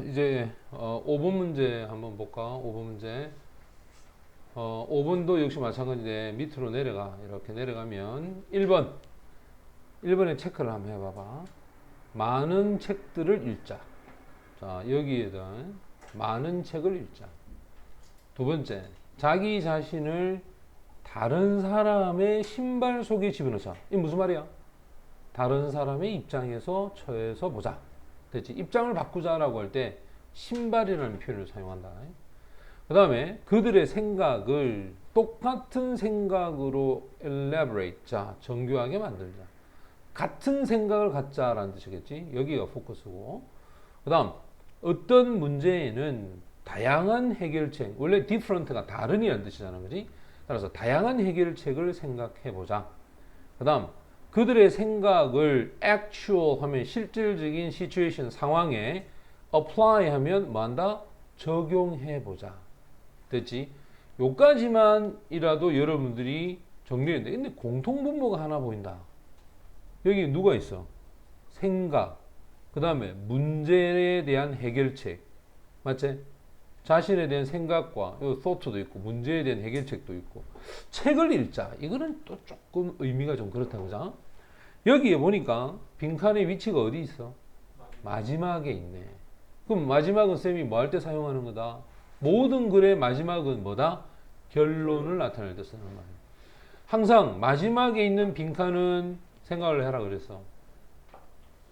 이제 5번 문제 한번 볼까? 5번 문제. 5번도 역시 마찬가지인데 밑으로 내려가. 이렇게 내려가면 1번에 체크를 한번 해봐봐. 많은 책들을 읽자. 자, 여기에다 많은 책을 읽자. 두 번째, 자기 자신을 다른 사람의 신발 속에 집어넣자. 이게 무슨 말이야? 다른 사람의 입장에서 처해서 보자. 됐지? 입장을 바꾸자라고 할 때 신발이라는 표현을 사용한다. 그 다음에 그들의 생각을 똑같은 생각으로 elaborate, 자, 정교하게 만들자. 같은 생각을 갖자라는 뜻이겠지? 여기가 포커스고. 그 다음, 어떤 문제에는 다양한 해결책, 원래 different가 다른이라는 뜻이잖아, 그지? 따라서 다양한 해결책을 생각해보자. 그 다음, 그들의 생각을 actual 하면 실질적인 situation 상황에 apply 하면 뭐한다? 적용해보자. 됐지? 요까지만이라도 여러분들이 정리했는데, 근데 공통분모가 하나 보인다. 여기 누가 있어? 생각. 그 다음에 문제에 대한 해결책. 맞지? 자신에 대한 생각과 thought도 있고 문제에 대한 해결책도 있고 책을 읽자. 이거는 또 조금 의미가 좀 그렇다. 그죠? 여기에 보니까 빈칸의 위치가 어디 있어? 마지막에 있네. 그럼 마지막은 쌤이 뭐 할 때 사용하는 거다? 모든 글의 마지막은 뭐다? 결론을 나타낼 때 쓰는 말이야. 항상 마지막에 있는 빈칸은 생각을 해라 그랬어.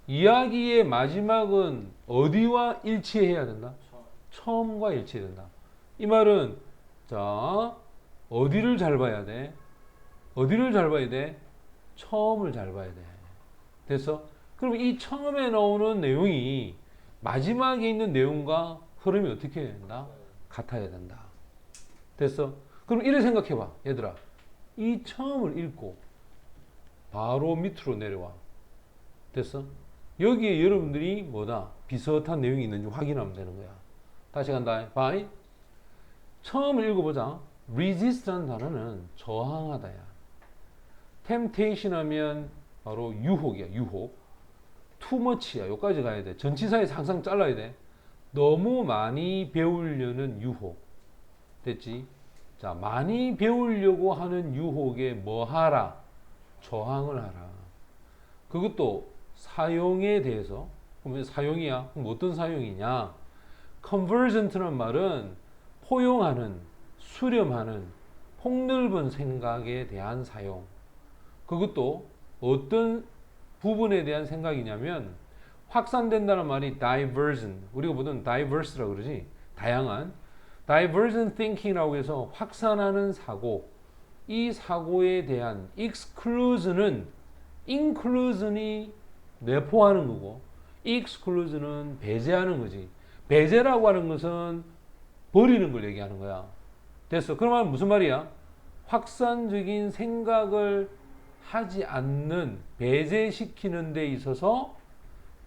이야기의 마지막은 어디와 일치해야 된다? 처음과 일치된다. 이 말은 자, 어디를 잘 봐야 돼? 어디를 잘 봐야 돼? 처음을 잘 봐야 돼. 됐어? 그럼 이 처음에 나오는 내용이 마지막에 있는 내용과 흐름이 어떻게 해야 된다? 같아야 된다. 됐어? 그럼 이래 생각해 봐. 얘들아. 이 처음을 읽고 바로 밑으로 내려와. 됐어? 여기에 여러분들이 뭐다? 비슷한 내용이 있는지 확인하면 되는 거야. 다시 간다. 바이. 처음 읽어보자. resist라는 단어는 저항하다야. temptation 하면 바로 유혹이야. 유혹. too much야. 여기까지 가야 돼. 전치사에서 항상 잘라야 돼. 너무 많이 배우려는 유혹. 됐지? 자, 많이 배우려고 하는 유혹에 뭐 하라? 저항을 하라. 그것도 사용에 대해서. 그러면 사용이야. 그럼 어떤 사용이냐? convergent라는 말은 포용하는, 수렴하는 폭넓은 생각에 대한 사용. 그것도 어떤 부분에 대한 생각이냐면 확산된다는 말이 divergent. 우리가 보통 diverse라고 그러지. 다양한. divergent thinking이라고 해서 확산하는 사고. 이 사고에 대한 exclusion은 inclusion이 내포하는 거고 exclusion은 배제하는 거지. 배제라고 하는 것은 버리는 걸 얘기하는 거야. 됐어. 그러면 무슨 말이야? 확산적인 생각을 하지 않는, 배제시키는 데 있어서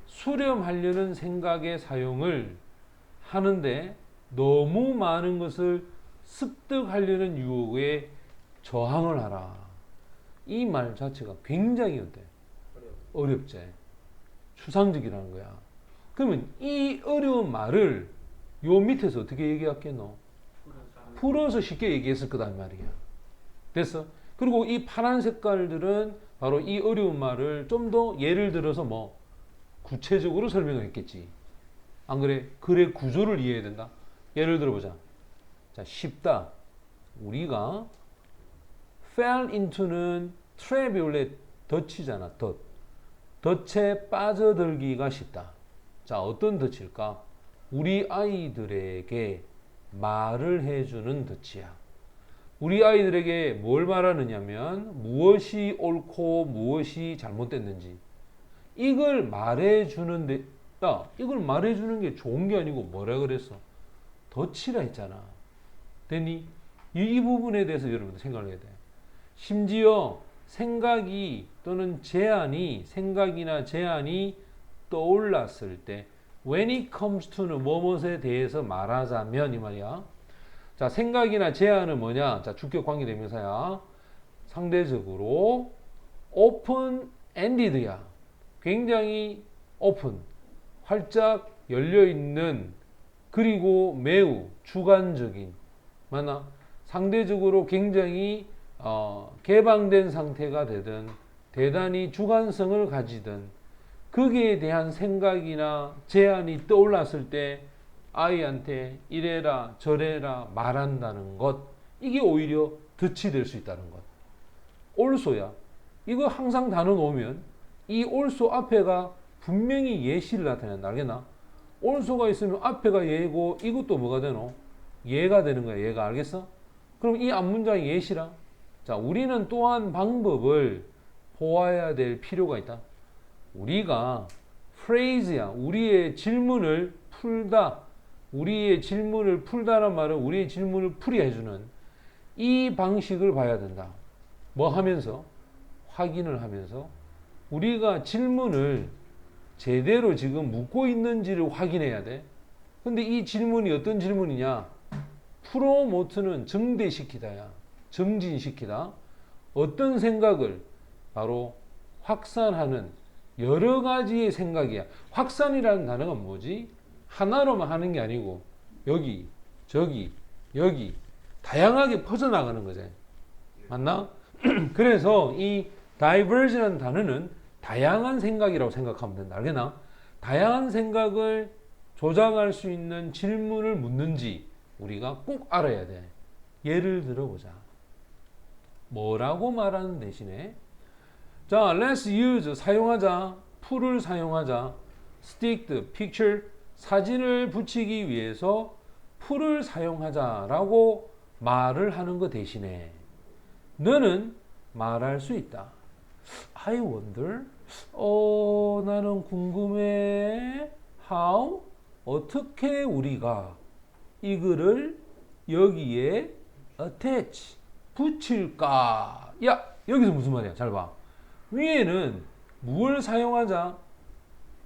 수렴하려는 생각의 사용을 하는데 너무 많은 것을 습득하려는 유혹에 저항을 하라. 이 말 자체가 굉장히 어때? 어렵지. 추상적이라는 거야. 그러면 이 어려운 말을 요 밑에서 어떻게 얘기했겠노? 풀어서 쉽게 얘기했을 거단 말이야. 됐어? 그리고 이 파란 색깔들은 바로 이 어려운 말을 좀 더 예를 들어서 뭐 구체적으로 설명을 했겠지. 안 그래? 글의 구조를 이해해야 된다. 예를 들어보자. 자, 쉽다. 우리가 fell into는 trap이 원래 덫이잖아. 덫. 덫에 빠져들기가 쉽다. 자, 어떤 덫일까? 우리 아이들에게 말을 해주는 덫이야. 우리 아이들에게 뭘 말하느냐면 무엇이 옳고 무엇이 잘못됐는지 이걸 말해주는데, 야, 이걸 말해주는 게 좋은 게 아니고 뭐라 그랬어? 덫이라 했잖아. 됐니? 이 부분에 대해서 여러분들 생각을 해야 돼. 심지어 생각이 또는 제안이, 생각이나 제안이 떠올랐을 때 when it comes to는 뭐뭇에 대해서 말하자면 이 말이야. 자, 생각이나 제안은 뭐냐? 자, 주격 관계 대명사야. 상대적으로 open ended야. 굉장히 open, 활짝 열려있는 그리고 매우 주관적인 맞나? 상대적으로 굉장히 개방된 상태가 되든 대단히 주관성을 가지든 거기에 대한 생각이나 제안이 떠올랐을 때 아이한테 이래라 저래라 말한다는 것 이게 오히려 덫이 될 수 있다는 것. 올소야. 이거 항상 단어 놓으면 이 올소 앞에가 분명히 예시를 나타낸다. 알겠나? 올소가 있으면 앞에가 예고 이것도 뭐가 되노? 예가 되는 거야. 얘가 알겠어? 그럼 이 앞문장이 예시라. 자, 우리는 또한 방법을 보아야 될 필요가 있다. 우리가 phrase야. 우리의 질문을 풀다. 우리의 질문을 풀다란 말은 우리의 질문을 풀이해 주는 이 방식을 봐야 된다. 뭐 하면서? 확인을 하면서 우리가 질문을 제대로 지금 묻고 있는지를 확인해야 돼. 근데 이 질문이 어떤 질문이냐? 프로모트는 증대시키다야. 증진시키다. 어떤 생각을 바로 확산하는 여러 가지의 생각이야. 확산이라는 단어가 뭐지? 하나로만 하는 게 아니고 여기, 저기, 여기 다양하게 퍼져나가는 거지. 맞나? 그래서 이 diverge라는 단어는 다양한 생각이라고 생각하면 된다. 알겠나? 다양한 생각을 조장할 수 있는 질문을 묻는지 우리가 꼭 알아야 돼. 예를 들어보자. 뭐라고 말하는 대신에 자, let's use 사용하자. 풀을 사용하자. stick the picture 사진을 붙이기 위해서 풀을 사용하자라고 말을 하는 것 대신에 너는 말할 수 있다. I wonder. 나는 궁금해. How? 어떻게 우리가 이거를 여기에 attach 붙일까? 야, 여기서 무슨 말이야? 잘 봐. 위에는 무엇을 사용하자?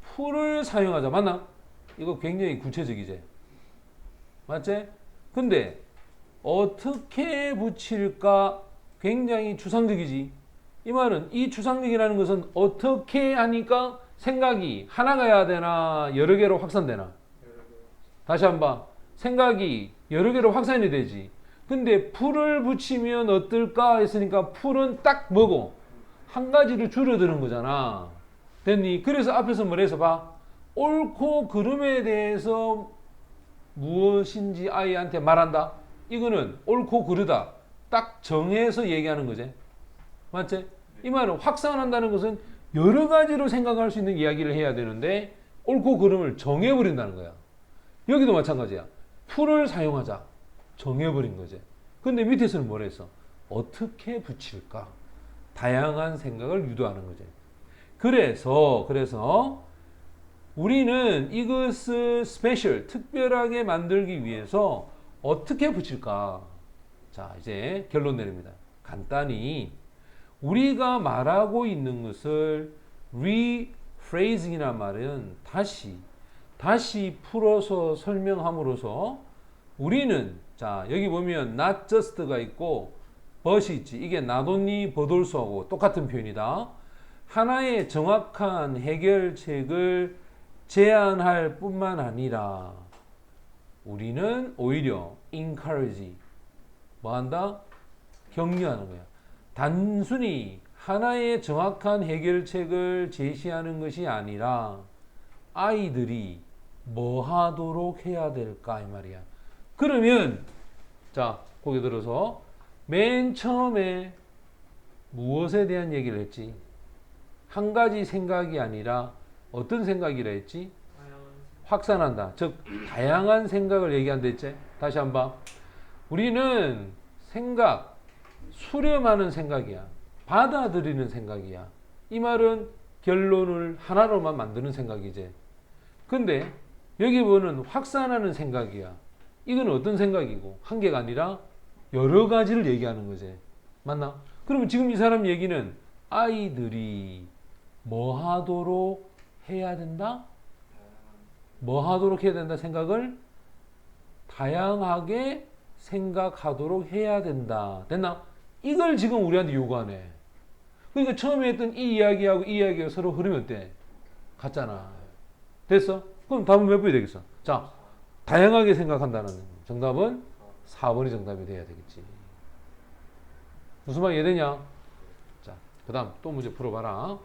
풀을 사용하자. 맞나? 이거 굉장히 구체적이지. 맞지? 근데 어떻게 붙일까? 굉장히 추상적이지. 이 말은 이 추상적이라는 것은 어떻게 하니까 생각이 하나가 해야 되나 여러 개로 확산되나? 다시 한번 생각이 여러 개로 확산이 되지. 근데 풀을 붙이면 어떨까 했으니까 풀은 딱 뭐고 한 가지로 줄어드는 거잖아. 됐니? 그래서 앞에서 뭐래서 봐. 옳고 그름에 대해서 무엇인지 아이한테 말한다. 이거는 옳고 그르다. 딱 정해서 얘기하는 거지. 맞지? 이 말은 확산한다는 것은 여러 가지로 생각할 수 있는 이야기를 해야 되는데 옳고 그름을 정해버린다는 거야. 여기도 마찬가지야. 풀을 사용하자. 정해버린 거지. 근데 밑에서는 뭐라 했어? 어떻게 붙일까? 다양한 생각을 유도하는 거지. 그래서 우리는 이것을 스페셜, 특별하게 만들기 위해서 어떻게 붙일까? 자, 이제 결론 내립니다. 간단히 우리가 말하고 있는 것을 rephrasing이란 말은 다시 풀어서 설명함으로써 우리는 자, 여기 보면 not just가 있고 but이 있지. 이게 not only but also하고 똑같은 표현이다. 하나의 정확한 해결책을 제안할 뿐만 아니라 우리는 오히려 encourage 뭐 한다? 격려하는 거야. 단순히 하나의 정확한 해결책을 제시하는 것이 아니라 아이들이 뭐 하도록 해야 될까 이 말이야. 그러면 자, 거기 들어서 맨 처음에 무엇에 대한 얘기를 했지? 한 가지 생각이 아니라 어떤 생각이라 했지? 확산한다. 즉 다양한 생각을 얘기한다 했지? 다시 한번. 우리는 생각, 수렴하는 생각이야. 받아들이는 생각이야. 이 말은 결론을 하나로만 만드는 생각이지. 근데 여기 보는 확산하는 생각이야. 이건 어떤 생각이고 한 개가 아니라 여러 가지를 얘기하는 거지. 맞나? 그러면 지금 이 사람 얘기는 아이들이 뭐 하도록 해야 된다? 뭐 하도록 해야 된다 생각을 다양하게 생각하도록 해야 된다. 됐나? 이걸 지금 우리한테 요구하네. 그러니까 처음에 했던 이 이야기하고 이 이야기가 서로 흐르면 어때? 같잖아. 됐어? 그럼 답은 몇 번이 되겠어? 자, 다양하게 생각한다는 정답은 4번이 정답이 돼야 되겠지. 무슨 말 이해되냐? 자, 그 다음 또 문제 풀어봐라.